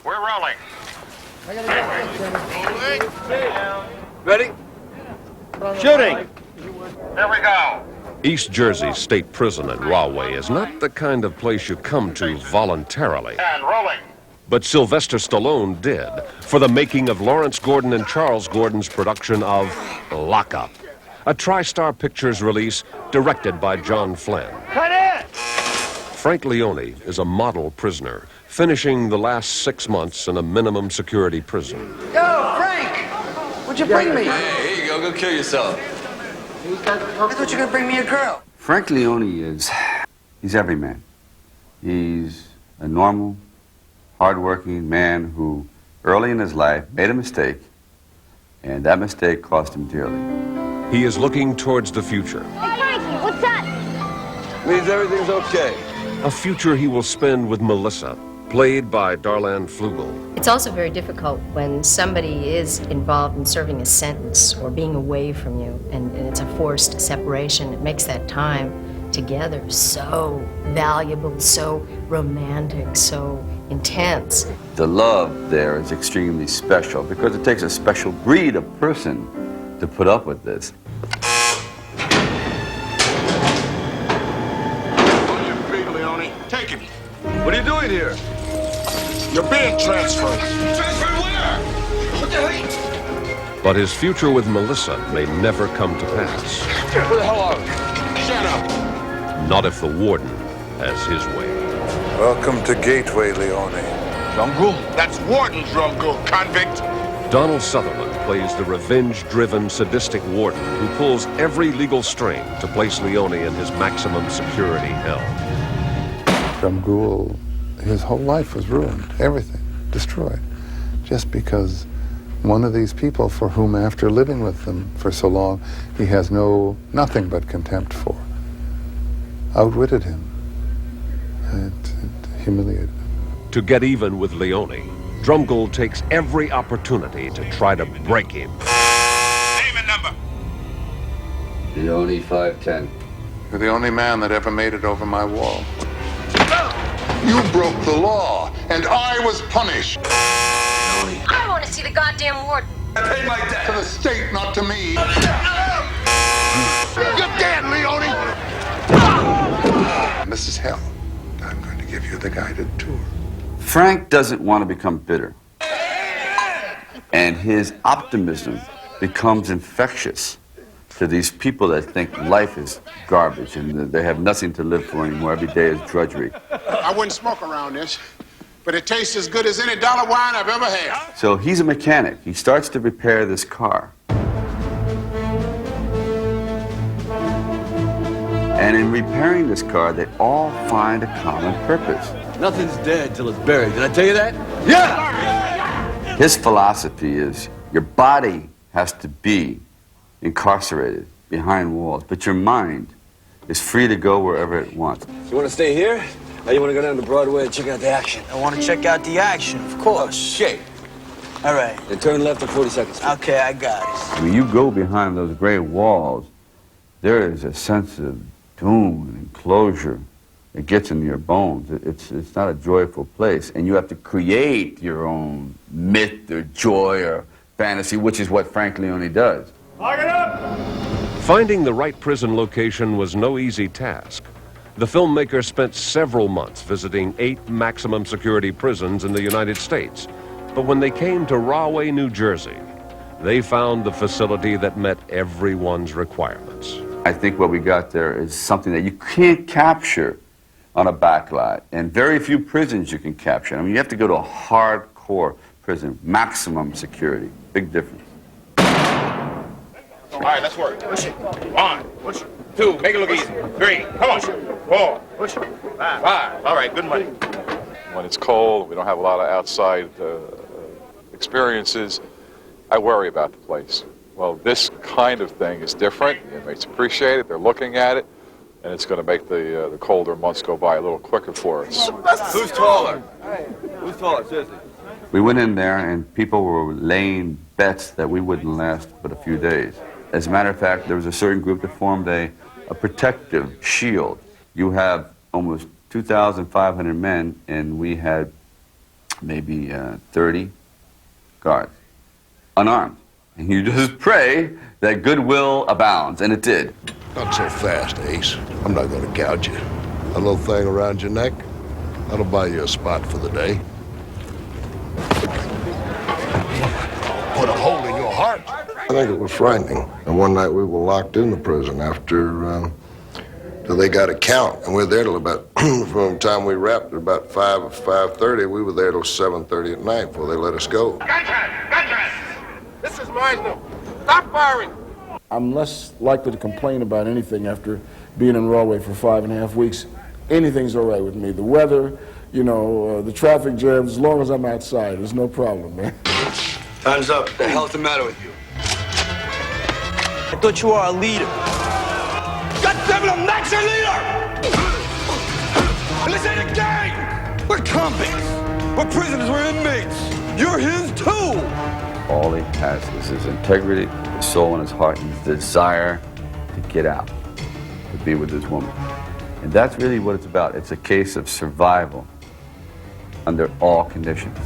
We're rolling. Ready? Shooting! Here we go. East Jersey State Prison in Rahway is not the kind of place you come to voluntarily. And rolling. But Sylvester Stallone did for the making of Lawrence Gordon and Charles Gordon's production of Lockup, a TriStar Pictures release directed by John Flynn. Cut it! Frank Leone is a model prisoner, finishing the last 6 months in a minimum security prison. Yo, Frank! What'd you bring me? Hey, here you go. Go kill yourself. I thought you were gonna bring me a girl. Frank Leone he's every man. He's a normal, hard-working man who early in his life made a mistake, and that mistake cost him dearly. He is looking towards the future. Hey, Frankie, what's that? Means everything's okay. A future he will spend with Melissa, played by Darlene Flugel. It's also very difficult when somebody is involved in serving a sentence or being away from you, and it's a forced separation. It makes that time together so valuable, so romantic, so intense. The love there is extremely special because it takes a special breed of person to put up with this. On your feet, Leone. Take him. What are you doing here? You're being transferred. Transferred where? What the hell? But his future with Melissa may never come to pass. Where the hell are we? Shut up. Not if the warden has his way. Welcome to Gateway, Leone. Jungle? That's Warden's jungle, convict. Donald Sutherland plays the revenge-driven, sadistic warden who pulls every legal string to place Leone in his maximum security hell. Drumgoole, his whole life was ruined, everything destroyed, just because one of these people for whom, after living with them for so long, he has nothing but contempt for, outwitted him. It humiliated him. To get even with Leone, Drumgoole takes every opportunity to try to break him. Name and number. Leone 510. You're the only man that ever made it over my wall. You broke the law, and I was punished. I want to see the goddamn warden. I paid my debt. To the state, not to me. You're dead, Leone. This is hell. I'm going to give you the guided tour. Frank doesn't want to become bitter. And his optimism becomes infectious to these people that think life is garbage and that they have nothing to live for anymore. Every day is drudgery. I wouldn't smoke around this, but it tastes as good as any dollar wine I've ever had. So he's a mechanic. He starts to repair this car. And in repairing this car, they all find a common purpose. Nothing's dead till it's buried. Did I tell you that? Yeah! His philosophy is your body has to be incarcerated behind walls, but your mind is free to go wherever it wants. You want to stay here? Or you want to go down to Broadway and check out the action? I want to check out the action, of course. Shit. All right. Then turn left at 42nd Street. Okay, I got it. When you go behind those gray walls, there is a sense of doom and enclosure. It gets into your bones. It's not a joyful place. And you have to create your own myth or joy or fantasy, which is what Frank Leone does. Lock it up! Finding the right prison location was no easy task. The filmmaker spent several months visiting 8 maximum security prisons in the United States. But when they came to Rahway, New Jersey, they found the facility that met everyone's requirements. I think what we got there is something that you can't capture on a backlot, and very few prisons you can capture. I mean, you have to go to a hardcore prison, maximum security, big difference. All right, let's work. Push it. 1, push it. 2, make it look easy. 3, come on. 4, push it. 5. All right, good money. When it's cold, we don't have a lot of outside experiences, I worry about the place. Well, this kind of thing is different. The inmates appreciate it. They're looking at it. And it's going to make the colder months go by a little quicker for us. Who's taller? Who's taller, seriously? We went in there and people were laying bets that we wouldn't last but a few days. As a matter of fact, there was a certain group that formed a protective shield. You have almost 2,500 men, and we had maybe 30 guards, unarmed. And you just pray that goodwill abounds, and it did. Not so fast, Ace. I'm not going to gouge you. A little thing around your neck, that'll buy you a spot for the day. Put a hole in your heart. I think it was frightening. And one night we were locked in the prison after till they got a count, and we were there till about from the time we wrapped at about 5 or 5:30. We were there till 7:30 at night before they let us go. Gunshot! This is Meisner. Stop firing! I'm less likely to complain about anything after being in Rahway for 5.5 weeks. Anything's all right with me. The weather, you know, the traffic jams, as long as I'm outside, there's no problem, man. Time's up. What the hell's the matter with you? I thought you were a leader. God damn it, I'm not your leader! This ain't a gang! We're convicts. We're prisoners, we're inmates. You're his too! All he has is his integrity, his soul and his heart, and his desire to get out, to be with his woman. And that's really what it's about. It's a case of survival under all conditions.